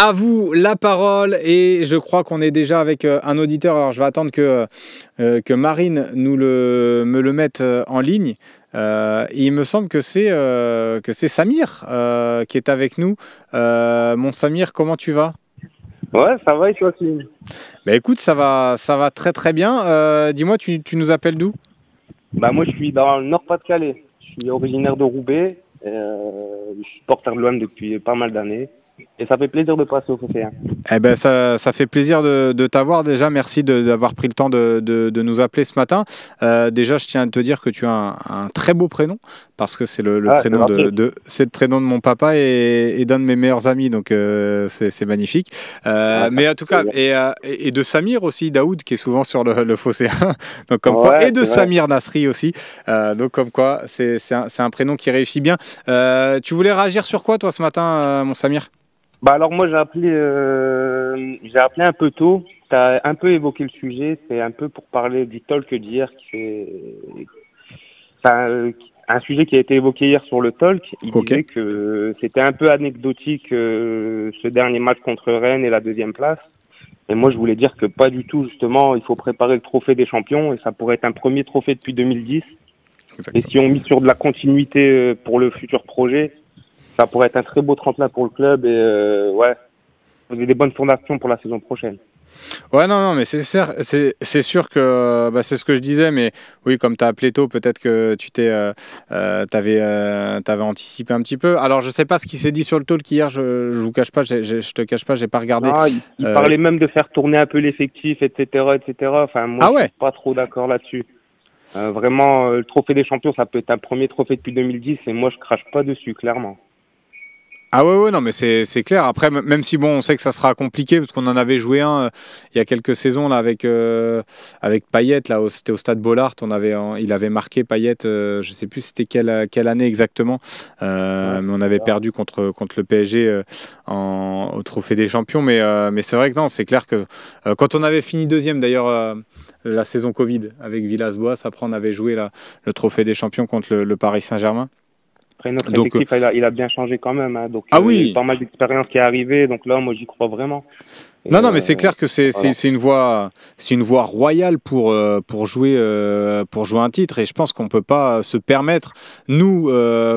À vous la parole et je crois qu'on est déjà avec un auditeur. Alors je vais attendre que Marine me le mette en ligne. Il me semble que c'est Samir qui est avec nous. Mon Samir, comment tu vas? Ouais, ça va et toi aussi? Bah écoute, ça va très très bien. Dis-moi, tu nous appelles d'où? Bah moi je suis dans le Nord-Pas-de-Calais. Je suis originaire de Roubaix. Je suis supporter de l'OM depuis pas mal d'années. Et ça fait plaisir de passer au Phocéen. Eh ben ça fait plaisir de t'avoir déjà. Merci d'avoir pris le temps de nous appeler ce matin. Déjà, je tiens à te dire que tu as un très beau prénom parce que c'est le prénom c'est le prénom de mon papa et d'un de mes meilleurs amis. Donc c'est magnifique. Mais en tout cas et de Samir aussi, Daoud qui est souvent sur le Phocéen. Donc comme quoi et de Samir Nasri aussi. Donc comme quoi c'est un prénom qui réussit bien. Tu voulais réagir sur quoi toi ce matin, mon Samir? Bah alors moi j'ai appelé un peu tôt. Tu as un peu évoqué le sujet. C'est un peu pour parler du talk d'hier un sujet qui a été évoqué hier sur le talk. Il disait que c'était un peu anecdotique ce dernier match contre Rennes et la deuxième place. Et moi je voulais dire que pas du tout, justement, il faut préparer le trophée des champions et ça pourrait être un premier trophée depuis 2010. Exactement. Et si on mise sur de la continuité pour le futur projet, ça pourrait être un très beau tremplin pour le club et poser des bonnes fondations pour la saison prochaine. Ouais, non, mais c'est sûr que c'est ce que je disais, mais oui, comme tu as appelé tôt, peut-être que tu t'avais anticipé un petit peu. Alors, je sais pas ce qui s'est dit sur le talk hier, je vous cache pas, je te cache pas, j'ai pas regardé. Non, il parlait même de faire tourner un peu l'effectif, etc. Enfin, moi, je suis pas trop d'accord là-dessus. Vraiment, le trophée des champions, ça peut être un premier trophée depuis 2010 et moi, je crache pas dessus, clairement. Ah ouais, non, mais c'est clair. Après, même si bon, on sait que ça sera compliqué parce qu'on en avait joué un il y a quelques saisons là avec Payet là, c'était au Stade Bollaert. Il avait marqué Payet. Je sais plus c'était quelle année exactement, mais on avait perdu contre le PSG au Trophée des Champions. Mais c'est vrai que non, c'est clair que quand on avait fini deuxième d'ailleurs la saison Covid avec Villas-Boas, après on avait joué le Trophée des Champions contre le Paris Saint-Germain. Après, notre effectif, il a bien changé quand même. Hein. Donc, oui. Il y a pas mal d'expérience qui est arrivée. Donc là, moi, j'y crois vraiment. Non, mais c'est clair que c'est une voie royale pour jouer un titre. Et je pense qu'on peut pas se permettre, nous,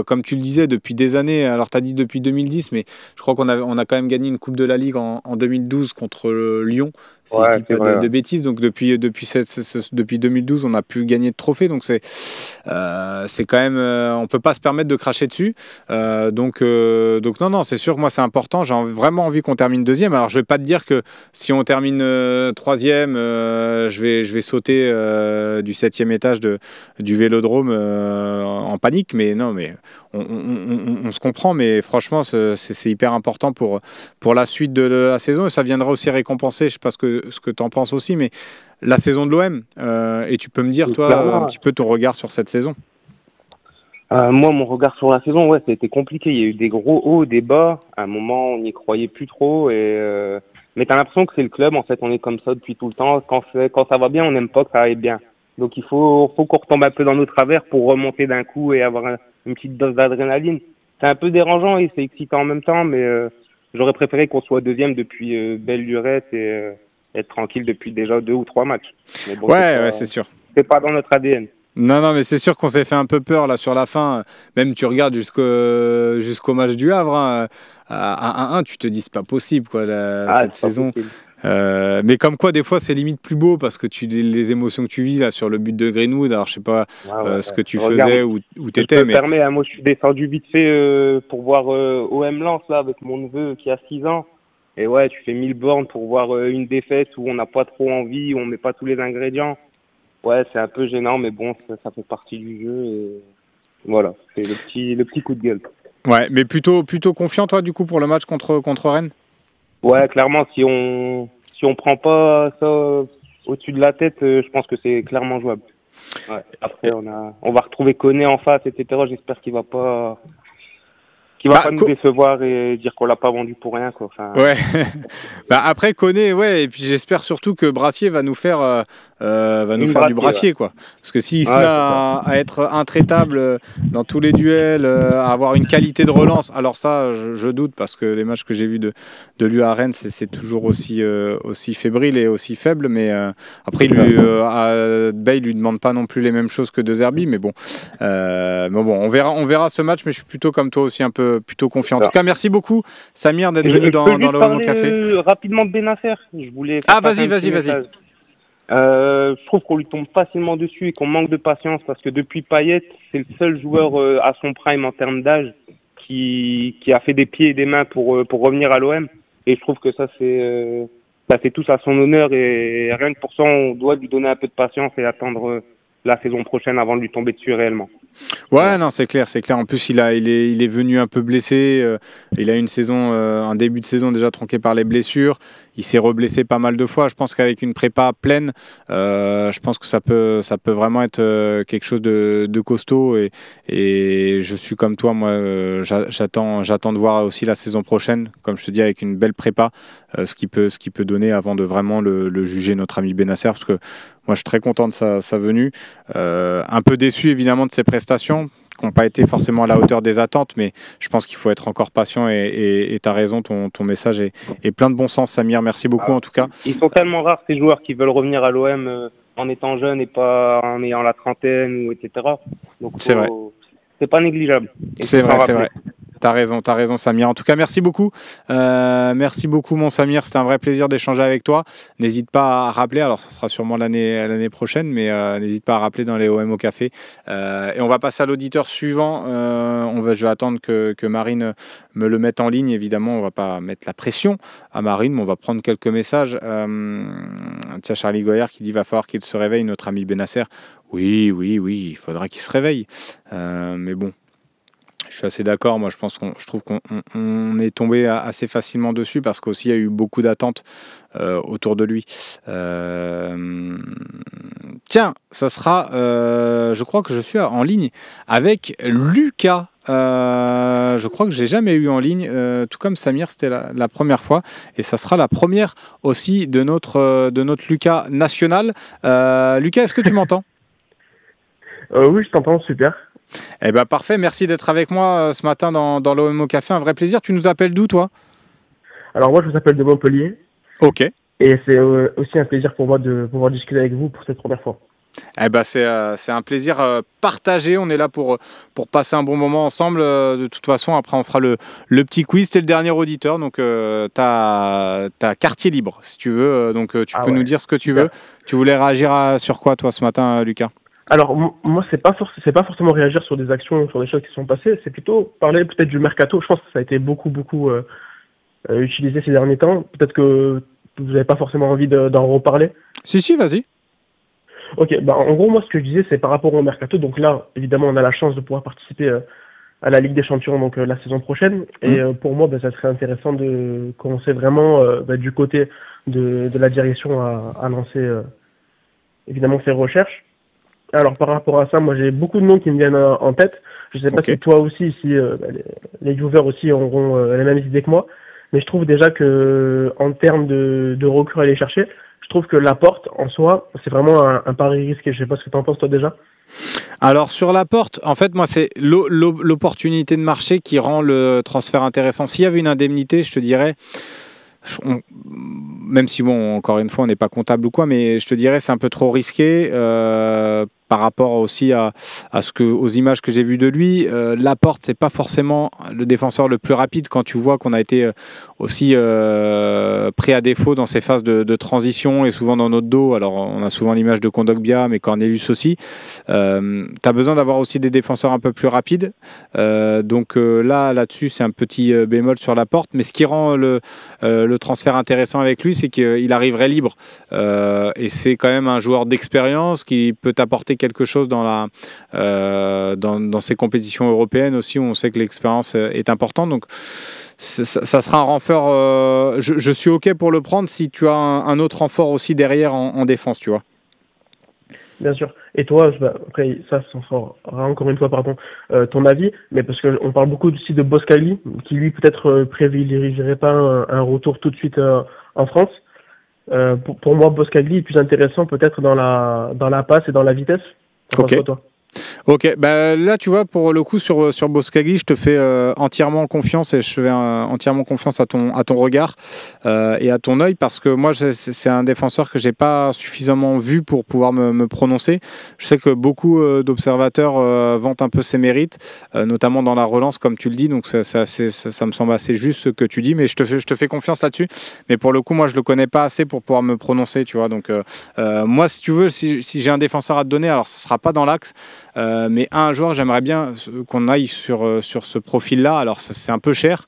comme tu le disais, depuis des années. Alors, tu as dit depuis 2010, mais je crois qu'on a quand même gagné une Coupe de la Ligue en 2012 contre Lyon, si je dis pas de bêtises. Donc, depuis 2012, on n'a plus gagné de trophée. Donc, c'est quand même... on peut pas se permettre de cracher dessus. Donc non, c'est sûr que moi, c'est important. J'ai vraiment envie qu'on termine deuxième. Alors, je vais pas te dire que si on termine troisième, je vais sauter du 7e étage du Vélodrome en panique. Mais non, mais on se comprend. Mais franchement, c'est hyper important pour la suite de la saison. Et ça viendra aussi récompenser, je sais pas ce que tu en penses aussi, mais la saison de l'OM. Et tu peux me dire, toi, un petit peu ton regard sur cette saison. Moi, mon regard sur la saison, c'était compliqué. Il y a eu des gros hauts, des bas. À un moment, on n'y croyait plus trop. Mais t'as l'impression que c'est le club. En fait, on est comme ça depuis tout le temps. Quand ça va bien, on n'aime pas que ça aille bien. Donc, il faut qu'on retombe un peu dans nos travers pour remonter d'un coup et avoir une petite dose d'adrénaline. C'est un peu dérangeant et c'est excitant en même temps, mais j'aurais préféré qu'on soit deuxième depuis belle lurette et être tranquille depuis déjà 2 ou 3 matchs. Mais bon, c'est sûr. C'est pas dans notre ADN. Non, mais c'est sûr qu'on s'est fait un peu peur là sur la fin. Même tu regardes jusqu'au match du Havre, hein, à 1-1, tu te dis c'est pas possible quoi, cette saison. Mais comme quoi, des fois, c'est limite plus beau parce que les émotions que tu vis là sur le but de Greenwood. Alors, je sais pas ce que tu faisais ou t'étais. Je me permets, hein, moi, je suis descendu vite fait pour voir OM Lens là avec mon neveu qui a 6 ans. Et ouais, tu fais 1000 bornes pour voir une défaite où on n'a pas trop envie, où on met pas tous les ingrédients. Ouais, c'est un peu gênant, mais bon, ça fait partie du jeu. Et voilà, c'est le petit coup de gueule. Ouais, mais plutôt confiant, toi, du coup, pour le match contre Rennes? Ouais, clairement, si on prend pas ça au-dessus de la tête, je pense que c'est clairement jouable. Ouais. Après, on va retrouver Koné en face, etc. J'espère qu'il va pas qui va pas nous décevoir et dire qu'on l'a pas vendu pour rien, quoi. Enfin, ouais. Après Koné, ouais, et puis j'espère surtout que Brassier va nous faire du Brassier, quoi. Parce que s'il se met à être intraitable dans tous les duels, à avoir une qualité de relance, alors ça, je doute, parce que les matchs que j'ai vus de lui à Rennes, c'est toujours aussi fébrile et aussi faible, mais après Bay lui demande pas non plus les mêmes choses que De Zerbi, mais bon, on verra ce match, mais je suis plutôt comme toi aussi un peu plutôt confiant. En tout cas, merci beaucoup Samir d'être venu dans le Homo Café. Rapidement de Benacer, je voulais. Vas-y. Je trouve qu'on lui tombe facilement dessus et qu'on manque de patience parce que depuis Payet, c'est le seul joueur à son prime en termes d'âge qui a fait des pieds et des mains pour revenir à l'OM, et je trouve que ça fait tous à son honneur, et rien que pour ça on doit lui donner un peu de patience et attendre la saison prochaine avant de lui tomber dessus réellement. Ouais, non, c'est clair. En plus, il est venu un peu blessé. Il a une saison, un début de saison déjà tronqué par les blessures. Il s'est reblessé pas mal de fois. Je pense qu'avec une prépa pleine, je pense que ça peut vraiment être quelque chose de costaud. Et je suis comme toi, moi, j'attends de voir aussi la saison prochaine, comme je te dis, avec une belle prépa, ce qu'il peut donner avant de vraiment le juger, notre ami Benacer, parce que moi, je suis très content de sa venue. Un peu déçu, évidemment, de ses prestations, qui n'ont pas été forcément à la hauteur des attentes, mais je pense qu'il faut être encore patient, et tu as raison, ton message est plein de bon sens, Samir. Merci beaucoup, en tout cas. Ils sont tellement rares, ces joueurs qui veulent revenir à l'OM en étant jeunes et pas en ayant la trentaine, etc. Donc, c'est vrai. C'est pas négligeable. C'est vrai. T'as raison Samir. En tout cas, merci beaucoup. Merci beaucoup mon Samir, c'était un vrai plaisir d'échanger avec toi. N'hésite pas à rappeler, alors ça sera sûrement l'année prochaine, mais n'hésite pas à rappeler dans les OM au Café. Et on va passer à l'auditeur suivant. Je vais attendre que Marine me le mette en ligne, évidemment. On va pas mettre la pression à Marine, mais on va prendre quelques messages. Tiens, Charlie Goyer qui dit va falloir qu'il se réveille, notre ami Benacer. Oui, il faudra qu'il se réveille. Mais bon. Je suis assez d'accord. Moi, je trouve qu'on est tombé assez facilement dessus parce qu'aussi il y a eu beaucoup d'attentes autour de lui. Tiens, ça sera. Je crois que je suis en ligne avec Lucas. Je crois que j'ai jamais eu en ligne, tout comme Samir, c'était la première fois, et ça sera la première aussi de notre Lucas national. Lucas, est-ce que tu m'entends? Oui, je t'entends, super. Eh ben parfait, merci d'être avec moi ce matin dans l'OM Café, un vrai plaisir. Tu nous appelles d'où, toi? Alors moi, je vous appelle de Montpellier. Ok. Et c'est aussi un plaisir pour moi de pouvoir discuter avec vous pour cette première fois. Eh ben c'est un plaisir partagé. On est là pour passer un bon moment ensemble. De toute façon, après on fera le petit quiz. T'es le dernier auditeur, donc t'as quartier libre si tu veux. Donc tu peux nous dire ce que tu veux. Tu voulais réagir sur quoi, toi, ce matin, Lucas? Alors moi, c'est pas forcément réagir sur des actions, sur des choses qui sont passées. C'est plutôt parler peut-être du mercato. Je pense que ça a été beaucoup utilisé ces derniers temps. Peut-être que vous n'avez pas forcément envie d'en reparler. Si, vas-y. Ok, en gros, moi, ce que je disais, c'est par rapport au mercato. Donc là, évidemment, on a la chance de pouvoir participer à la Ligue des Champions donc la saison prochaine. Et pour moi, ça serait intéressant de commencer vraiment du côté de la direction à lancer évidemment ces recherches. Alors par rapport à ça, moi j'ai beaucoup de noms qui me viennent en tête. Je sais pas si toi aussi, si les viewers aussi auront les mêmes idées que moi. Mais je trouve déjà que en termes de recrues à aller chercher, je trouve que Laporte en soi, c'est vraiment un pari risqué. Je sais pas ce que tu en penses toi déjà. Alors sur Laporte, en fait moi c'est l'opportunité de marché qui rend le transfert intéressant. S'il y avait une indemnité, je te dirais, même si bon, encore une fois on n'est pas comptable ou quoi, mais je te dirais c'est un peu trop risqué par rapport aussi aux images que j'ai vues de lui. Laporte, c'est pas forcément le défenseur le plus rapide quand tu vois qu'on a été aussi pris à défaut dans ces phases de transition et souvent dans notre dos. Alors on a souvent l'image de Kondogbia, mais Cornelius aussi. Tu as besoin d'avoir aussi des défenseurs un peu plus rapides. Donc là-dessus, c'est un petit bémol sur Laporte. Mais ce qui rend le transfert intéressant avec lui, c'est qu'il arriverait libre. Et c'est quand même un joueur d'expérience qui peut apporter quelque chose dans ces compétitions européennes aussi, où on sait que l'expérience est importante. Donc ça sera un renfort. Je suis OK pour le prendre si tu as un autre renfort aussi derrière en défense, tu vois. Bien sûr. Et toi, bah, après, ça sera encore une fois, pardon, ton avis, mais parce que on parle beaucoup aussi de Boskali, qui lui peut-être privilégierait pas un retour tout de suite en France. Pour moi, Boskali est plus intéressant peut-être dans la passe et dans la vitesse. T'en penses Ok. quoi, toi? Ok, bah là tu vois pour le coup sur Boskagli, je te fais entièrement confiance et je fais entièrement confiance à ton regard et à ton œil parce que moi c'est un défenseur que j'ai pas suffisamment vu pour pouvoir me prononcer. Je sais que beaucoup d'observateurs vantent un peu ses mérites, notamment dans la relance comme tu le dis, donc ça me semble assez juste ce que tu dis, mais je te fais confiance là-dessus. Mais pour le coup moi je le connais pas assez pour pouvoir me prononcer, tu vois. Donc moi si tu veux, si j'ai un défenseur à te donner, alors ce sera pas dans l'axe. Mais un joueur, j'aimerais bien qu'on aille sur ce profil-là. Alors, c'est un peu cher,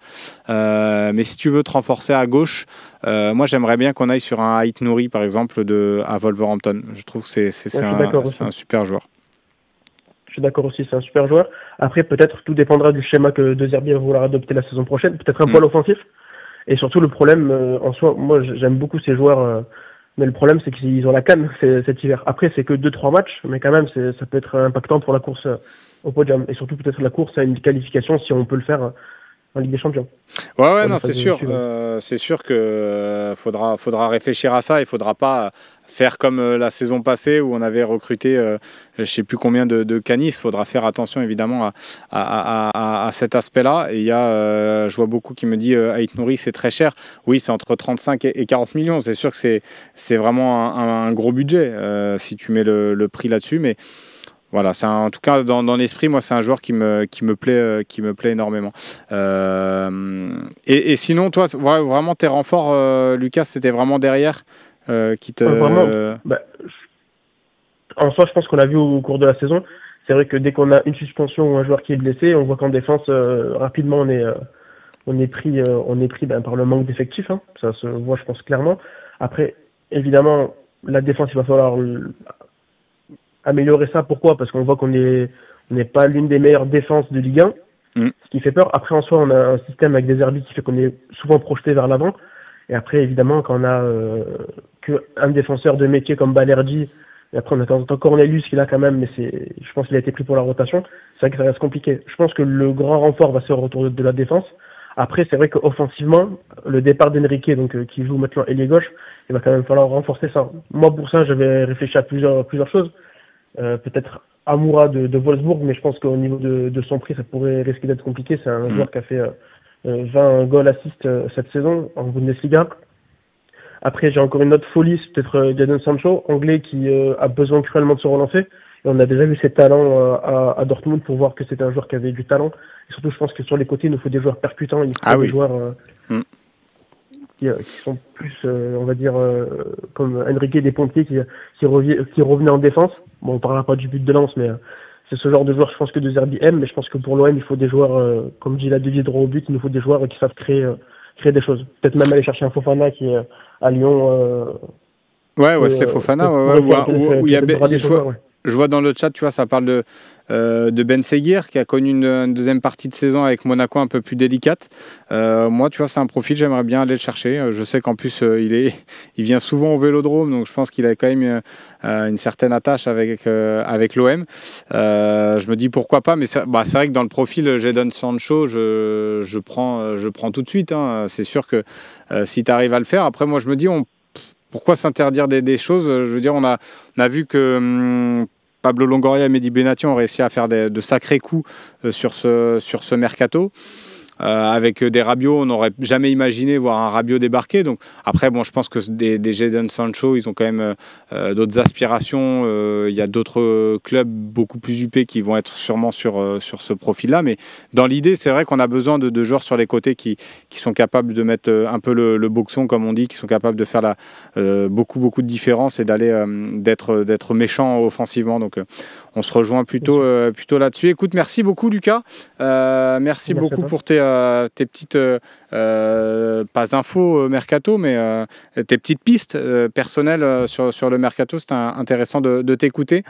mais si tu veux te renforcer à gauche, moi, j'aimerais bien qu'on aille sur un Ait Nouri, par exemple, à Wolverhampton. Je trouve que c'est un super joueur. Je suis d'accord aussi, c'est un super joueur. Après, peut-être tout dépendra du schéma que De Zerbi va vouloir adopter la saison prochaine. Peut-être un poil offensif. Et surtout, le problème, en soi, moi, j'aime beaucoup ces joueurs. Mais le problème, c'est qu'ils ont la canne cet hiver. Après, c'est que 2-3 matchs, mais quand même, ça peut être impactant pour la course au podium. Et surtout, peut-être la course à une qualification, si on peut le faire en Ligue des Champions. Ouais, non, c'est sûr. C'est sûr que faudra réfléchir à ça. Il faudra pas faire comme la saison passée où on avait recruté je sais plus combien de canistes. Il faudra faire attention évidemment à cet aspect-là. Et il y a, je vois beaucoup qui me dit Ait Nouri c'est très cher. Oui, c'est entre 35 et 40 millions. C'est sûr que c'est vraiment un gros budget si tu mets le prix là-dessus. Mais voilà, en tout cas dans l'esprit, moi c'est un joueur qui me plaît énormément. Et sinon, toi, vraiment tes renforts, Lucas, c'était vraiment derrière qui te. Vraiment, en soi, je pense qu'on l'a vu au cours de la saison. C'est vrai que dès qu'on a une suspension ou un joueur qui est blessé, on voit qu'en défense, rapidement, on est pris par le manque d'effectifs. Hein. Ça se voit, je pense clairement. Après, évidemment, la défense, il va falloir améliorer ça. Pourquoi? Parce qu'on voit qu'on n'est pas l'une des meilleures défenses de Ligue 1, ce qui fait peur. Après, en soi, on a un système avec des arbitres qui fait qu'on est souvent projeté vers l'avant. Et après, évidemment, quand on a qu'un défenseur de métier comme Balerdi, et après on a encore Cornelius qui l'a quand même, mais je pense qu'il a été pris pour la rotation, c'est vrai que ça reste compliqué. Je pense que le grand renfort va se faire autour de la défense. Après, c'est vrai qu'offensivement, le départ d'Enrique, donc qui joue maintenant ailier gauche, il va quand même falloir renforcer ça. Moi, pour ça, j'avais réfléchi à plusieurs choses. Peut-être Amoura de Wolfsburg, mais je pense qu'au niveau de son prix, ça pourrait risquer d'être compliqué. C'est un joueur qui a fait 20 goals assists cette saison en Bundesliga. Après, j'ai encore une autre folie, c'est peut-être Jadon Sancho, anglais, qui a besoin cruellement de se relancer. Et on a déjà vu ses talents à Dortmund pour voir que c'était un joueur qui avait du talent. Et surtout, je pense que sur les côtés, il nous faut des joueurs percutants, il nous faut des joueurs qui sont plus, on va dire, comme Enrique des Pompiers qui revenait en défense. Bon, on ne parlera pas du but de lance, mais c'est ce genre de joueur, je pense que De Zerbi aime, mais je pense que pour l'OM, il faut des joueurs, comme dit la devier droit au but, il nous faut des joueurs qui savent créer des choses. Peut-être même aller chercher un Fofana qui est à Lyon. Wesley Fofana, je vois dans le chat, tu vois, ça parle de Ben Seguir qui a connu une deuxième partie de saison avec Monaco un peu plus délicate. Moi, tu vois, c'est un profil, j'aimerais bien aller le chercher. Je sais qu'en plus, il vient souvent au Vélodrome, donc je pense qu'il a quand même une certaine attache avec l'OM. Je me dis pourquoi pas, mais c'est vrai que dans le profil Jadon Sancho, je prends tout de suite. Hein. C'est sûr que si tu arrives à le faire, après moi je me dis pourquoi s'interdire des choses? Je veux dire, on a vu que Pablo Longoria et Mehdi Benati ont réussi à faire de sacrés coups sur ce mercato. Avec des Rabiot, on n'aurait jamais imaginé voir un Rabiot débarquer. Donc après, je pense que des Jadon Sancho, ils ont quand même d'autres aspirations. Il y a d'autres clubs beaucoup plus huppés qui vont être sûrement sur ce profil-là. Mais dans l'idée, c'est vrai qu'on a besoin de joueurs sur les côtés qui sont capables de mettre un peu le boxon, comme on dit, qui sont capables de faire beaucoup de différence et d'être méchants offensivement. Donc on se rejoint plutôt là-dessus. Écoute, merci beaucoup Lucas. Merci beaucoup pour tes petites, pas infos mercato, mais tes petites pistes personnelles sur le mercato. C'était intéressant de t'écouter.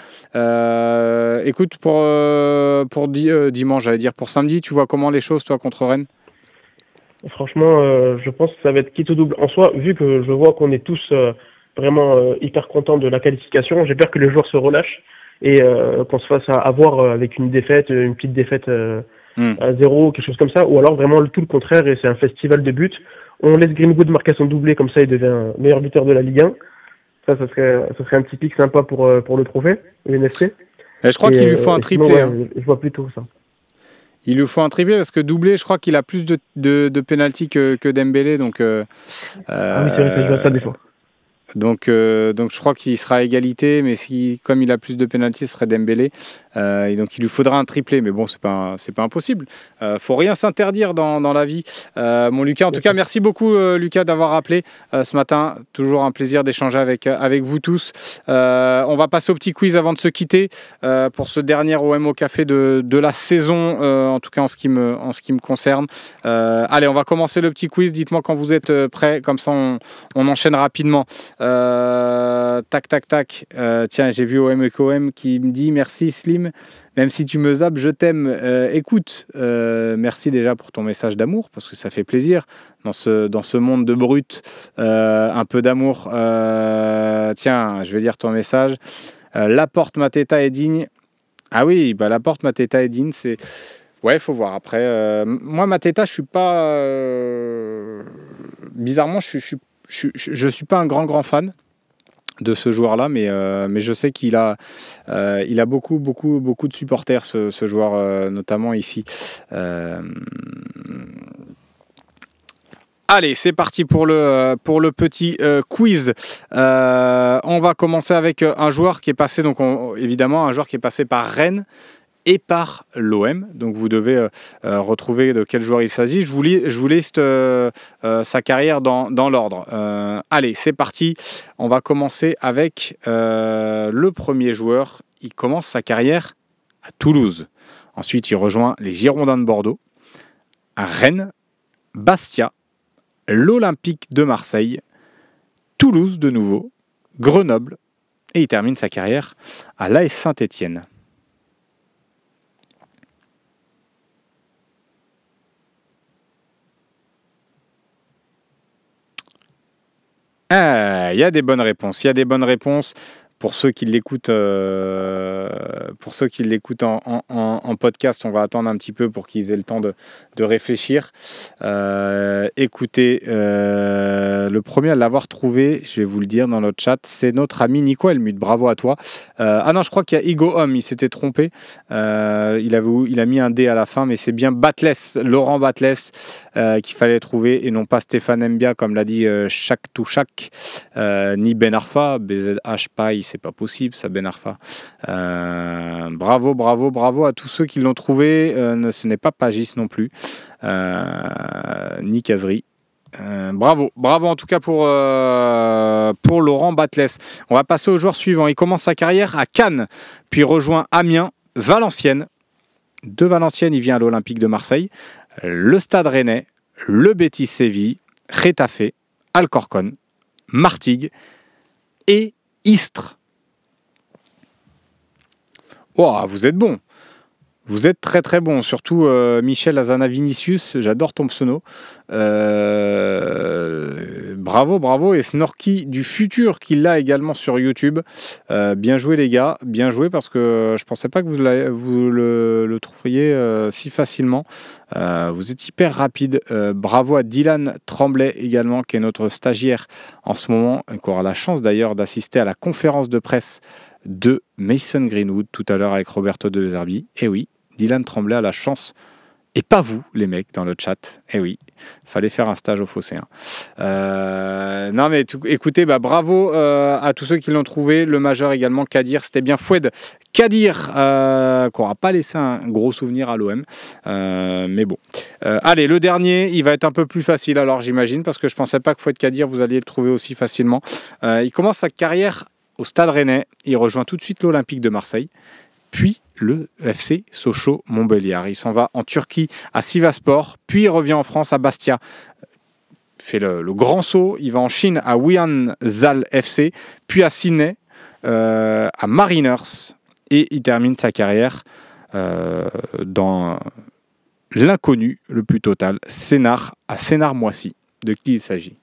Écoute, pour dimanche, j'allais dire pour samedi, tu vois comment les choses, toi, contre Rennes? Franchement, je pense que ça va être quitte ou double. En soi, vu que je vois qu'on est tous vraiment hyper content de la qualification. J'ai peur que les joueurs se relâchent et qu'on se fasse avoir avec une petite défaite à 0, quelque chose comme ça, ou alors vraiment tout le contraire et c'est un festival de buts. On laisse Greenwood marquer son doublé, comme ça il devient meilleur buteur de la Ligue 1. Ça serait un petit pic sympa pour le trophée, le NFC. Et je crois qu'il lui faut un triplé. Sinon, ouais, je vois plutôt ça. Il lui faut un triplé parce que doublé, je crois qu'il a plus de pénalty que Dembélé. Donc, ah oui, c'est vrai, ça joue à ça des fois. Donc je crois qu'il sera à égalité, mais comme il a plus de pénalty, ce serait Dembélé. Et donc il lui faudra un triplé, mais bon, c'est pas impossible. Faut rien s'interdire dans la vie. Mon Lucas, en tout cas, merci beaucoup Lucas d'avoir appelé ce matin. Toujours un plaisir d'échanger avec vous tous. On va passer au petit quiz avant de se quitter pour ce dernier OM au café de la saison, en tout cas en ce qui me concerne. Allez, on va commencer le petit quiz. Dites-moi quand vous êtes prêts, comme ça on enchaîne rapidement. Tac. Tiens, j'ai vu OM qui me dit merci Slim, même si tu me zappes, je t'aime. Écoute, merci déjà pour ton message d'amour, parce que ça fait plaisir dans ce monde de brut. Un peu d'amour. Tiens, je vais lire ton message. Laporte, Mateta est digne. Ah oui, bah Laporte, Mateta est digne, c'est... Ouais, faut voir. Après, moi, Mateta, je suis pas... Bizarrement, je suis pas un grand fan de ce joueur-là, mais je sais qu'il a beaucoup de supporters, ce joueur, notamment ici. Allez, c'est parti pour le petit quiz. On va commencer avec un joueur qui est passé, évidemment, un joueur qui est passé par Rennes et par l'OM. Donc vous devez retrouver de quel joueur il s'agit. Je vous liste sa carrière dans l'ordre. Allez, c'est parti. On va commencer avec le premier joueur. Il commence sa carrière à Toulouse. Ensuite, il rejoint les Girondins de Bordeaux, à Rennes, Bastia, l'Olympique de Marseille, Toulouse de nouveau, Grenoble, et il termine sa carrière à l'AS Saint-Étienne. Il y a des bonnes réponses. Pour ceux qui l'écoutent, en podcast, on va attendre un petit peu pour qu'ils aient le temps de réfléchir. Écoutez, le premier à l'avoir trouvé, je vais vous le dire dans notre chat, c'est notre ami Nico Helmut. Bravo à toi. Ah non, je crois qu'il y a Igo Homme, il s'était trompé. Il a mis un D à la fin, mais c'est bien Laurent Batles qu'il fallait trouver et non pas Stéphane Mbia, comme l'a dit Chak Touchak, ni Ben Arfa. BZH Paille, c'est pas possible ça, Ben Arfa. Bravo à tous ceux qui l'ont trouvé. Ce n'est pas Pagis non plus, ni Kazri. Bravo en tout cas pour Laurent Batles. On va passer au joueur suivant. Il commence sa carrière à Cannes, puis rejoint Amiens, Valenciennes. De Valenciennes, il vient à l'Olympique de Marseille, le Stade Rennais, le Betis Séville, Getafe, Alcorcón, Martigues et Istres. Wow, vous êtes bon. Vous êtes très bon, surtout Michel Azana Vinicius, j'adore ton pseudo. Bravo, et Snorky du futur qui l'a également sur YouTube. Bien joué les gars, bien joué parce que je pensais pas que vous le trouveriez si facilement. Vous êtes hyper rapide. Bravo à Dylan Tremblay également, qui est notre stagiaire en ce moment, et qui aura la chance d'ailleurs d'assister à la conférence de presse de Mason Greenwood tout à l'heure avec Roberto De Zerbi. Et oui, Dylan Tremblay a la chance, et pas vous les mecs dans le chat. Et oui, fallait faire un stage au Phocéen. Non mais écoutez, bravo à tous ceux qui l'ont trouvé. Le majeur également, Kadir, c'était bien Foued Kadir, qu'on n'aura pas laissé un gros souvenir à l'OM. Mais bon. Allez, le dernier, il va être un peu plus facile alors j'imagine, parce que je ne pensais pas que Foued Kadir, vous alliez le trouver aussi facilement. Il commence sa carrière au Stade Rennais, il rejoint tout de suite l'Olympique de Marseille, puis le FC Sochaux-Montbéliard. Il s'en va en Turquie à Sivasspor, puis il revient en France à Bastia. Il fait le grand saut, il va en Chine à Wianzal FC, puis à Sydney, à Mariners, et il termine sa carrière dans l'inconnu le plus total, Sénart, à Sénart-Moissy. De qui il s'agit?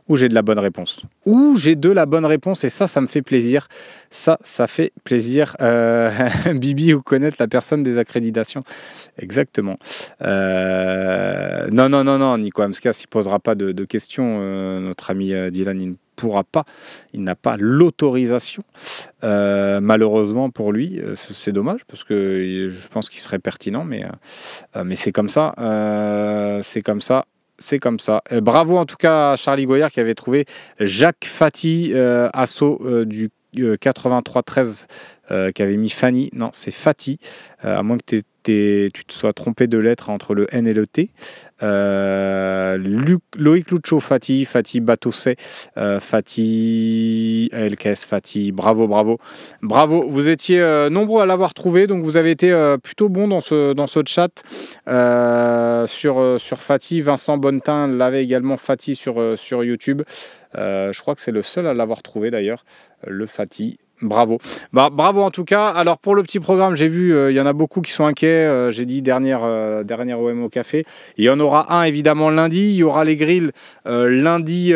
Ou j'ai de la bonne réponse. Ou j'ai de la bonne réponse et ça me fait plaisir. Ça fait plaisir. Bibi, ou connaître la personne des accréditations. Exactement. Non, Nico Amskas, il ne posera pas de questions. Notre ami Dylan, il ne pourra pas. Il n'a pas l'autorisation. Malheureusement pour lui, c'est dommage parce que je pense qu'il serait pertinent, mais c'est comme ça. C'est comme ça. Bravo en tout cas à Charlie Goyard qui avait trouvé Jacques Fati, assaut du 83-13 qui avait mis Fanny. Non, c'est Fati, à moins que tu te sois trompé de lettre entre le N et le T. Loïc Lucho, Fati Batosset, Fati LKS, Fati. Bravo. Vous étiez nombreux à l'avoir trouvé, donc vous avez été plutôt bon dans ce chat sur Fati. Vincent Bonnetin l'avait également, Fati sur YouTube. Je crois que c'est le seul à l'avoir trouvé d'ailleurs, le Fati. Bravo. Bravo en tout cas. Alors pour le petit programme, j'ai vu, il y en a beaucoup qui sont inquiets. J'ai dit dernière OM au café. Il y en aura un évidemment lundi. Il y aura les grilles lundi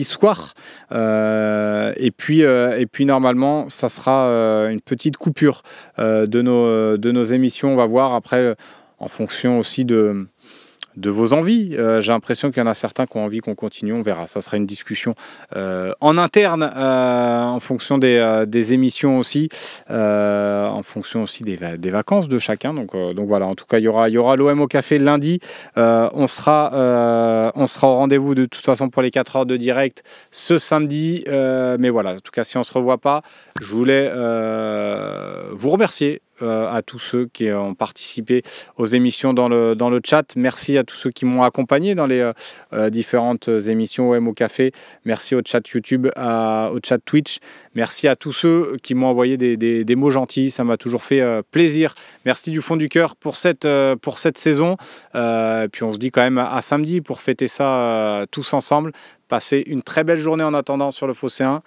soir. Et puis normalement, ça sera une petite coupure de nos émissions. On va voir après, en fonction aussi de vos envies. J'ai l'impression qu'il y en a certains qui ont envie qu'on continue, on verra. Ça sera une discussion en interne, en fonction des émissions aussi, en fonction aussi des vacances de chacun. Donc voilà, en tout cas, il y aura l'OM au café lundi. On sera au rendez-vous de toute façon pour les 4 heures de direct ce samedi. Mais voilà, en tout cas, si on ne se revoit pas, je voulais vous remercier. À tous ceux qui ont participé aux émissions dans le chat. Merci à tous ceux qui m'ont accompagné dans les différentes émissions OM au café. Merci au chat YouTube, au chat Twitch. Merci à tous ceux qui m'ont envoyé des mots gentils. Ça m'a toujours fait plaisir. Merci du fond du cœur pour cette saison. Puis on se dit quand même à samedi pour fêter ça tous ensemble. Passez une très belle journée en attendant sur le Phocéen.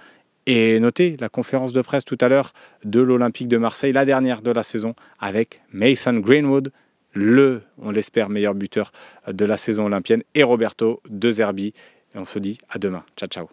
Et notez la conférence de presse tout à l'heure de l'Olympique de Marseille, la dernière de la saison, avec Mason Greenwood, on l'espère, meilleur buteur de la saison olympienne, et Roberto De Zerbi. Et on se dit à demain. Ciao.